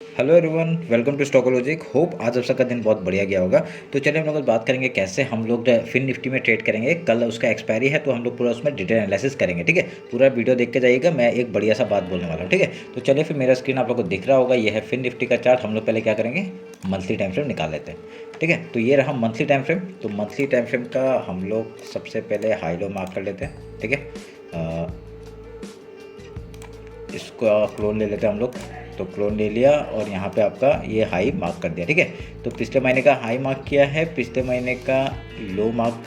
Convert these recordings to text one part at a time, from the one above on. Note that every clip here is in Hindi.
Hello everyone, welcome to Stockologic. Hope आज आप सबका दिन बहुत बढ़िया गया होगा। तो चलिए हम लोग आज बात करेंगे कैसे हम लोग फिन निफ्टी में ट्रेड करेंगे। कल उसका एक्सपायरी है तो हम लोग पूरा उसमें डिटेल एनालिसिस करेंगे। ठीक है, पूरा वीडियो देख के जाइएगा, मैं एक बढ़िया सा बात बोलने वाला हूँ। ठीक है, तो चलिए फिर मेरा स्क्रीन आप लोग को दिख रहा होगा, ये है फिन निफ्टी का चार्ट। हम लोग पहले क्या करेंगे, मंथली टाइम फ्रेम निकाल लेते हैं। ठीक है, तो ये रहा मंथली टाइम फ्रेम। तो मंथली टाइम फ्रेम का हम लोग सबसे पहले हाई लो मार्क कर लेते हैं। ठीक है, इसका क्लोन ले लेते हैं हम लोग। तो क्लोन ले लिया और यहाँ पे आपका ये हाई मार्क कर दिया। ठीक है, तो पिछले महीने का हाई मार्क किया है, पिछले महीने का लो मार्क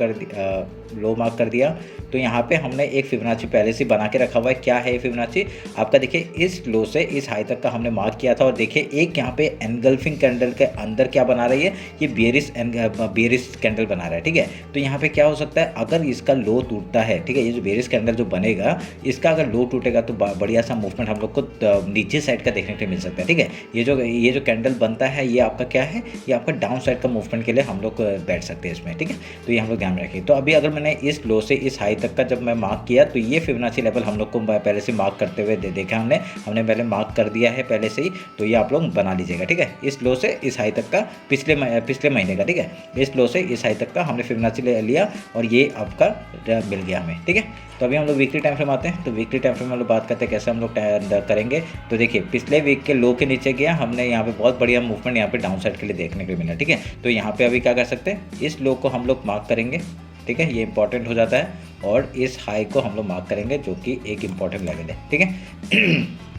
कर दिया। तो यहाँ पे हमने एक फिबोनाची पहले से बना के रखा हुआ है। क्या है ये फिबोनाची आपका, देखिए इस लो से इस हाई तक का हमने मार्क किया था। और देखिए एक यहाँ पे एनगल्फिंग कैंडल के अंदर क्या बना रही है, ये बेरिश कैंडल बना रहा है। ठीक है, तो यहाँ पे क्या हो सकता है, अगर इसका लो टूटता है, ठीक है, ये जो बेरिश कैंडल जो बनेगा इसका अगर लो टूटेगा तो बढ़िया सा मूवमेंट हम लोग को नीचे साइड का देखने को मिल सकता है। ठीक है, ये जो कैंडल बनता है ये आपका क्या है, ये आपका डाउन साइड का मूवमेंट के लिए हम लोग बैठ सकते हैं इसमें। ठीक है, तो ये हम लोग ध्यान में रखिए। तो अभी अगर मैंने इस लो से इस हाई तक का जब मैं मार्क किया तो ये फिबोनाची लेवल हम लोग को पहले से मार्क करते हुए देखा हमने पहले मार्क कर दिया है पहले से ही। तो ये आप लोग बना लीजिएगा। ठीक है, इस लो से इस हाई तक का पिछले महीने का, ठीक है, इस लो से इस हाई तक का हमने फिबोनाची ले लिया और ये आपका मिल गया हमें। ठीक है, तो अभी हम लोग वीकली टाइम फ्रेम आते हैं। तो वीकली टाइम फ्रेम में हम लोग बात करते हैं कैसे हम लोग करेंगे। तो देखिए पिछले वीक के लो के नीचे गया, हमने यहाँ पे बहुत बढ़िया मूवमेंट यहाँ पे डाउन साइड के लिए देखने को मिला। ठीक है, तो यहाँ पे अभी क्या कर सकते हैं, इस लो को हम लोग मार्क करेंगे। ठीक है, ये इंपॉर्टेंट हो जाता है। और इस हाई को हम लोग मार्क करेंगे जो कि एक इंपॉर्टेंट लेवल है। ठीक है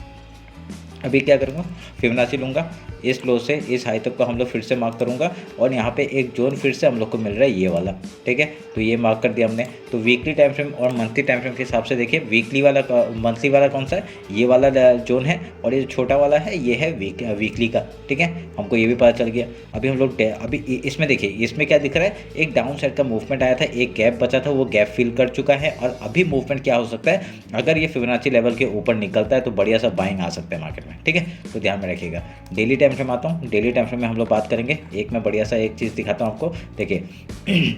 अभी क्या करूँगा, फिबोनाची लूँगा, इस लो से इस हाई तक को हम लोग फिर से मार्क करूँगा और यहाँ पे एक जोन फिर से हम लोग को मिल रहा है ये वाला। ठीक है, तो ये मार्क कर दिया हमने। तो वीकली टाइम फ्रेम और मंथली टाइम फ्रेम के हिसाब से देखिए, मंथली वाला कौन सा है, ये वाला जोन है, और ये छोटा वाला है ये है वीकली का। ठीक है, हमको ये भी पता चल गया। अभी हम लोग अभी इसमें देखिए, इसमें क्या दिख रहा है, एक डाउन साइड का मूवमेंट आया था, एक गैप बचा था, वो गैप फिल कर चुका है। और अभी मूवमेंट क्या हो सकता है, अगर ये फिबोनाची लेवल के ऊपर निकलता है तो बढ़िया सा बाइंग आ सकता है मार्केट में। ठीक है, तो ध्यान में रखिएगा। डेली टाइम फ्रेम आता हूँ। डेली टाइम फ्रेम में हम लोग बात करेंगे, एक मैं बढ़िया सा एक चीज़ दिखाता हूँ आपको। देखिए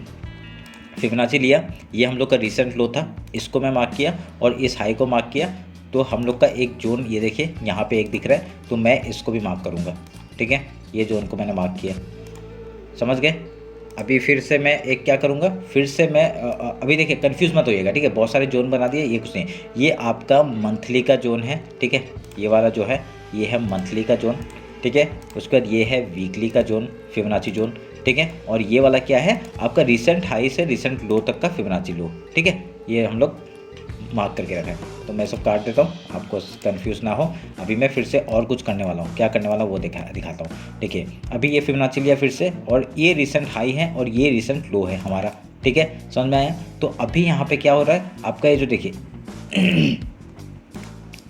फिबोनाची लिया, ये हम लोग का रिसेंट लो था, इसको मैं मार्क किया और इस हाई को मार्क किया। तो हम लोग का एक जोन ये देखिए यहाँ पे एक दिख रहा है, तो मैं इसको भी मार्क करूँगा। ठीक है, ये जोन को मैंने मार्क किया, समझ गए। अभी फिर से मैं एक क्या करूँगा, फिर से मैं अभी देखिए कंफ्यूज मत होइएगा। ठीक है, बहुत सारे जोन बना दिए, ये कुछ नहीं, ये आपका मंथली का जोन है। ठीक है, ये वाला जो है ये है मंथली का जोन। ठीक है, उसके बाद ये है वीकली का जोन, फिबोनाची जोन। ठीक है, और ये वाला क्या है, आपका रिसेंट हाई से रिसेंट लो तक का फिबोनाची लो। ठीक है, ये हम लोग मार्क करके रखें। तो मैं सब काट देता हूँ, आपको कंफ्यूज ना हो। अभी मैं फिर से और कुछ करने वाला हूँ, क्या करने वाला हूँ वो दिखाता हूँ। देखिए अभी ये फिबोनाची लिया फिर से, और ये रिसेंट हाई है और ये रिसेंट लो है हमारा। ठीक है, समझ में आया। तो अभी यहाँ पे क्या हो रहा है, आपका ये जो देखिए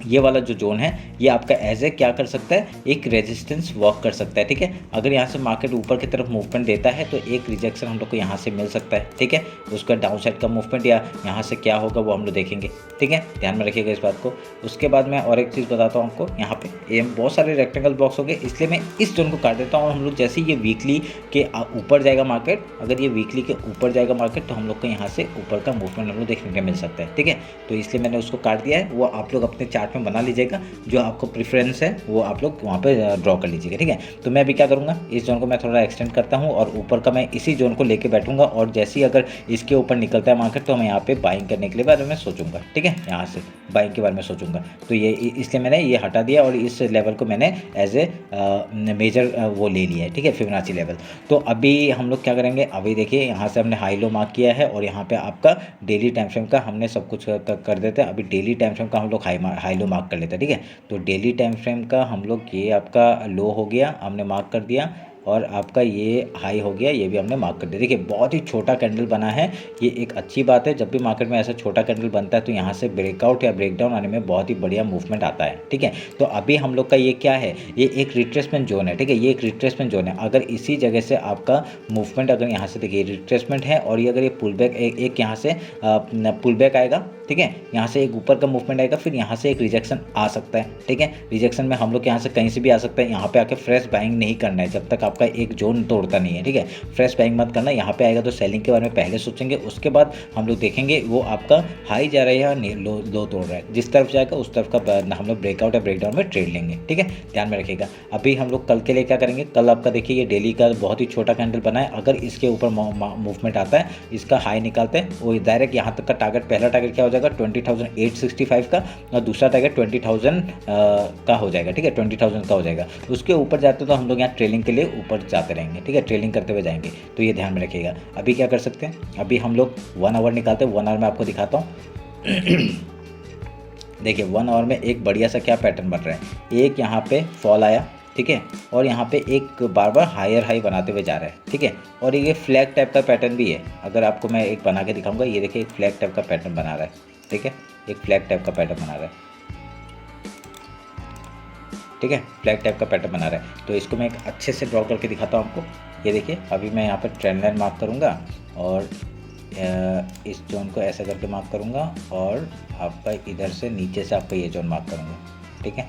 ये वाला जो जोन है ये आपका एज ए क्या कर सकता है, एक रेजिस्टेंस वर्क कर सकता है। ठीक है, अगर यहाँ से मार्केट ऊपर की तरफ मूवमेंट देता है तो एक रिजेक्शन हम लोग को यहाँ से मिल सकता है। ठीक है, उसका डाउन साइड का मूवमेंट या यहाँ से क्या होगा वो हम लोग देखेंगे। ठीक है, ध्यान में रखिएगा इस बात को। उसके बाद मैं और एक चीज़ बताता हूँ आपको। यहाँ पे ये बहुत सारे रेक्टेंगल बॉक्स हो गए, इसलिए मैं इस जोन को काट देता हूँ। और हम लोग जैसे ये वीकली के ऊपर जाएगा मार्केट, अगर ये वीकली के ऊपर जाएगा मार्केट तो हम लोग को यहाँ से ऊपर का मूवमेंट हम लोग देखने को मिल सकता है। ठीक है, तो इसलिए मैंने उसको काट दिया है, वो आप लोग अपने चार्ट में बना लीजिएगा, जो आपको प्रेफरेंस है वो आप लोग वहाँ पे ड्रॉ कर लीजिएगा। ठीक है, तो मैं अभी क्या करूँगा, इस जोन को मैं थोड़ा एक्सटेंड करता हूँ और ऊपर का मैं इसी जोन को लेके बैठूंगा। और जैसे ही अगर इसके ऊपर निकलता है मार्केट तो मैं यहाँ पे बाइंग करने के लिए बारे में सोचूंगा। ठीक है, यहाँ से बाइंग के बारे में सोचूंगा। तो ये इसलिए मैंने ये हटा दिया और इस लेवल को मैंने एज ए मेजर वो ले लिया है। ठीक है, फिबोनाची लेवल। तो अभी हम लोग क्या करेंगे, अभी देखिए यहाँ से हमने हाई लो मार्क किया है और यहाँ पे आपका डेली टाइम फ्रेम का हमने सब कुछ कर देते हैं। अभी डेली टाइम फ्रेम का हम लोग हाई लो मार्क कर लेते हैं। ठीक है, तो डेली टाइम फ्रेम का हम लोग ये आपका लो हो गया, हमने मार्क कर दिया, और आपका ये हाई हो गया, ये भी हमने मार्क कर दिया। देखिए बहुत ही छोटा कैंडल बना है, ये एक अच्छी बात है। जब भी मार्केट में ऐसा छोटा कैंडल बनता है तो यहाँ से ब्रेकआउट या ब्रेकडाउन आने में बहुत ही बढ़िया मूवमेंट आता है। ठीक है, तो अभी हम लोग का ये क्या है, ये एक रिट्रेसमेंट जोन है। ठीक है, ये एक रिट्रेसमेंट जोन है। अगर इसी जगह से आपका मूवमेंट, अगर यहाँ से देखिए रिट्रेसमेंट है और ये अगर ये पुल बैक एक यहाँ से पुल बैक आएगा, ठीक है। यहाँ से एक ऊपर का मूवमेंट आएगा, फिर यहाँ से एक रिजेक्शन आ सकता है, ठीक है। रिजेक्शन में हम लोग यहाँ से कहीं से भी आ सकता है। यहाँ पे आके फ्रेश बाइंग नहीं करना है जब तक आपका एक जोन तोड़ता नहीं है, ठीक है। फ्रेश बाइंग मत करना। यहाँ पे आएगा तो सेलिंग के बारे में पहले सोचेंगे, उसके बाद हम लोग देखेंगे वो आपका हाई जा रहा है या लो तोड़ रहा है। जिस तरफ जाएगा उस तरफ का हम लोग ब्रेकआउट या ब्रेकडाउन में ट्रेड लेंगे, ठीक है। ध्यान में रखिएगा। अभी हम लोग कल के लिए क्या करेंगे, कल आपका देखिए ये डेली का बहुत ही छोटा कैंडल बना है। अगर इसके ऊपर मूवमेंट आता है, इसका हाई निकालते हैं, वो डायरेक्ट यहाँ तक का टारगेट, पहला टारगेट क्या हो जाएगा 20,865 का, और दूसरा टारगेट 20,000 का हो जाएगा, ठीक है। 20,000 का हो जाएगा। उसके ऊपर जाते तो हम लोग यहाँ ट्रेलिंग के लिए ऊपर जाते रहेंगे, ठीक है। ट्रेलिंग करते हुए जाएंगे, तो ये ध्यान में रखिएगा। अभी क्या कर सकते हैं, अभी हम लोग 1 आवर निकालते हैं। 1 आवर में आपको दिखाता हूँ। देखिए 1 आवर में एक बढ़िया सा क्या पैटर्न बन रहा है। एक यहाँ पे फॉल आया, ठीक है, और यहाँ पे एक बार बार हायर हाई बनाते हुए जा रहा है, ठीक है। और ये फ्लैग टाइप का पैटर्न भी है। अगर आपको मैं एक बना के दिखाऊंगा, ये देखिए एक फ्लैग टाइप का पैटर्न बना रहा है, ठीक है। एक फ्लैग टाइप का पैटर्न बना रहा है, ठीक है। फ्लैग टाइप का पैटर्न बना रहा है। तो इसको मैं एक अच्छे से ड्रॉ करके दिखाता हूँ आपको। ये देखिए अभी मैं यहाँ पर ट्रेंड लाइन मार्क करूँगा और इस जोन को ऐसे करके मार्क करूँगा, और आपका इधर से नीचे से आपका ये जोन मार्क करूँगा, ठीक है।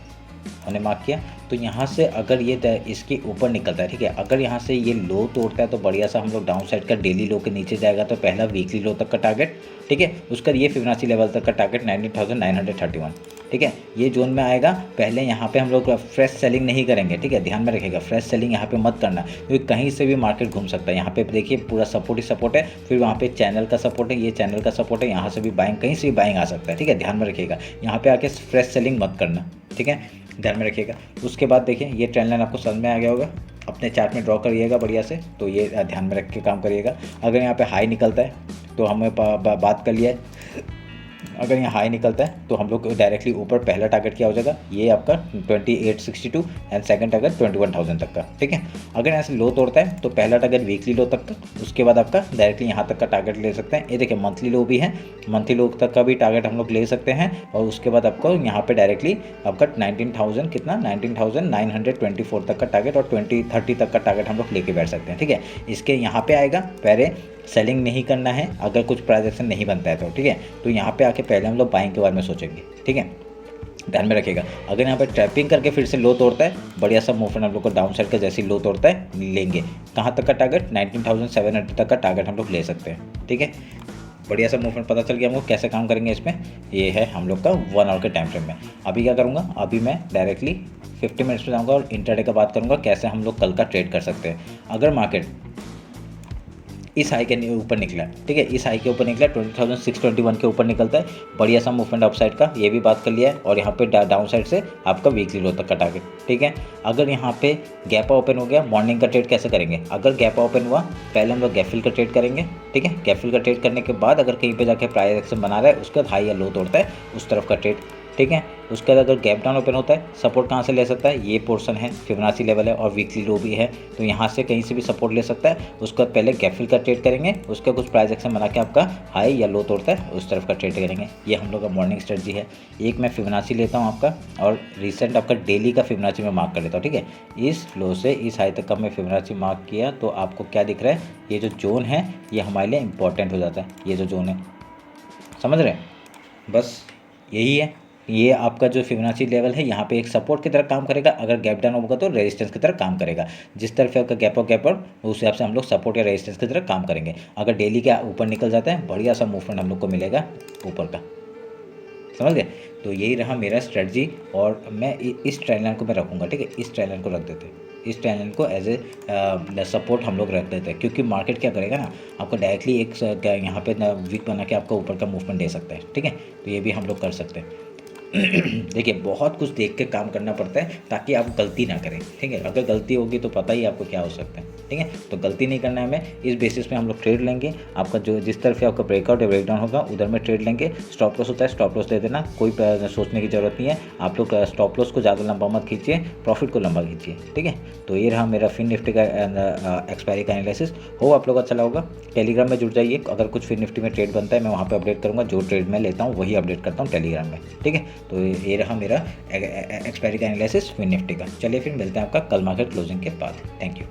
हमने मार्क किया। तो यहाँ से अगर ये इसके ऊपर निकलता है, ठीक है, अगर यहाँ से ये लो तोड़ता है तो बढ़िया सा हम लोग डाउन साइड का डेली लो के नीचे जाएगा, तो पहला वीकली लो तक का टारगेट, ठीक है। उसका ये फिबोनाची लेवल तक का टारगेट 19,931, ठीक है। ये जोन में आएगा। पहले यहाँ पे हम लोग फ्रेश सेलिंग नहीं करेंगे, ठीक है। ध्यान में रखिएगा, फ्रेश सेलिंग यहाँ पे मत करना, क्योंकि कहीं से भी मार्केट घूम सकता है। यहाँ पे देखिए पूरा सपोर्ट ही सपोर्ट है, फिर वहाँ पे चैनल का सपोर्ट है, ये चैनल का सपोर्ट है, यहाँ से भी बाइंग, कहीं से भी बाइंग आ सकता है, ठीक है। ध्यान में रखिएगा, यहाँ पे आके फ्रेश सेलिंग मत करना, ठीक है। ध्यान में रखिएगा। उसके बाद देखिए ये ट्रेंड लाइन आपको समझ में आ गया होगा, अपने चार्ट में ड्रॉ करिएगा बढ़िया से। तो ये ध्यान में रख के काम करिएगा। अगर यहाँ पे हाई निकलता है तो हमें बात कर लिया है, अगर यहाँ हाई निकलता है तो हम लोग डायरेक्टली ऊपर पहला टारगेट क्या हो जाएगा, ये आपका 2862 एंड सेकंड टारगेट 21,000 तक का, ठीक है। अगर यहाँ से लो तोड़ता है तो पहला टारगेट वीकली लो तक का, उसके बाद आपका डायरेक्टली यहाँ तक का टारगेट ले सकते हैं। ये देखिए मंथली लो भी है, मंथली लो तक का भी टारगेट हम लोग ले सकते हैं। और उसके बाद आपको यहाँ पे डायरेक्टली आपका 19,000 कितना 19,924 तक का टारगेट और 2030 तक का टारगेट हम लोग लेके बैठ सकते हैं, ठीक है। इसके यहाँ पे आएगा, पहले सेलिंग नहीं करना है अगर कुछ प्राइस एक्शन नहीं बनता है तो, ठीक है। तो यहाँ पे आके पहले हम लोग बाइंग के बारे में सोचेंगे, ठीक है। ध्यान में रखिएगा। अगर यहाँ पे ट्रैपिंग करके फिर से लो तोड़ता है, बढ़िया सा मूवमेंट हम लोग को डाउन साइड का जैसे लो तोड़ता है लेंगे। कहाँ तक का टारगेट 19,700 तक का टारगेट हम लोग ले सकते हैं, ठीक है। बढ़िया सा मूवमेंट पता चल गया हमको कैसे काम करेंगे इसमें। ये है हम लोग का 1 आवर के टाइम फ्रेम में। अभी क्या करूँगा, अभी मैं डायरेक्टली 50 मिनट्स में जाऊँगा और इंटरडे का बात करूँगा कैसे हम लोग कल का ट्रेड कर सकते हैं। अगर मार्केट इस हाई के ऊपर निकला, ठीक है, इस हाई के ऊपर निकला 20,621 के ऊपर निकलता है, बढ़िया सा मूवमेंट अपसाइड का, ये भी बात कर लिया है। और यहाँ पे डाउन साइड से आपका वीकली लो तक का टारगेट, ठीक है। अगर यहाँ पे गैप ओपन हो गया, मॉर्निंग का ट्रेड कैसे करेंगे, अगर गैप ओपन हुआ पहले हम लोग गैप फिल का ट्रेड करेंगे, ठीक है। गैप फिल का ट्रेड करने के बाद अगर कहीं पे जाके प्राइस एक्शन बना रहा है, उसके बाद हाई या लो तोड़ता है उस तरफ का ट्रेड, ठीक है। उसके बाद अगर गैप डाउन ओपन होता है, सपोर्ट कहाँ से ले सकता है, ये पोर्शन है, फिबोनाची लेवल है और वीकली लो भी है, तो यहाँ से कहीं से भी सपोर्ट ले सकता है। उसके बाद पहले गैप फिल का ट्रेड करेंगे, उसका कुछ प्राइस एक्शन बना के आपका हाई या लो तोड़ता है उस तरफ का ट्रेड करेंगे। ये हम लोग का मॉर्निंग स्ट्रेटजी है। एक मैं फिबोनाची लेता हूँ आपका, और रिसेंट आपका डेली का फिबोनाची में मार्क कर लेता हूँ, ठीक है। इस लो से इस हाई तक का मैं फिबोनाची मार्क किया, तो आपको क्या दिख रहा है, ये जो जोन है ये हमारे लिए इंपॉर्टेंट हो जाता है। ये जो जोन है, समझ रहे हैं, बस यही है। ये आपका जो फिबोनाची लेवल है यहाँ पे एक सपोर्ट की तरह काम करेगा, अगर गैप डाउन होगा तो रेजिस्टेंस की तरह काम करेगा। जिस तरफ आपका गैप अप उस हिसाब से हम लोग सपोर्ट या रेजिस्टेंस की तरह काम करेंगे। अगर डेली के ऊपर निकल जाता है, बढ़िया सा मूवमेंट हम लोग को मिलेगा ऊपर का, समझ गए। तो यही रहा मेरा स्ट्रेटजी, और मैं इस ट्रेंड लाइन को मैं रखूँगा, ठीक है। इस ट्रेंड लाइन को रख देते हैं, इस ट्रेंड लाइन को एज ए सपोर्ट हम लोग रख देते हैं, क्योंकि मार्केट क्या करेगा ना, आपको डायरेक्टली एक यहाँ पे वीक बना के आपका ऊपर का मूवमेंट दे सकता है, ठीक है। तो ये भी हम लोग कर सकते हैं। देखिए बहुत कुछ देख के काम करना पड़ता है ताकि आप गलती ना करें, ठीक है। अगर गलती होगी तो पता ही आपको क्या हो सकता है, ठीक है। तो गलती नहीं करना है हमें, इस बेसिस पे हम लोग ट्रेड लेंगे। आपका जो जिस तरफ से आपका ब्रेकआउट या ब्रेकडाउन होगा उधर में ट्रेड लेंगे। स्टॉप लॉस होता है, स्टॉप लॉस दे देना, कोई सोचने की जरूरत नहीं है। आप लोग स्टॉप लॉस को ज़्यादा लंबा मत खींचिए, प्रॉफिट को लंबा खींचिए, ठीक है। तो ये रहा मेरा फिन निफ्टी का एक्सपायरी का एनालिसिस। हो आप लोग अच्छा लगा। टेलीग्राम में जुड़ जाइए, अगर कुछ फिन निफ्टी में ट्रेड बनता है मैं वहाँ पर अपडेट करूँगा, जो ट्रेड मैं लेता हूँ वही अपडेट करता हूँ टेलीग्राम में, ठीक है। तो ये रहा मेरा एक्सपायरी का एनालिसिस फिन निफ्टी का। चलिए फिर मिलते हैं आपका कल मार्केट क्लोजिंग के बाद। Thank you.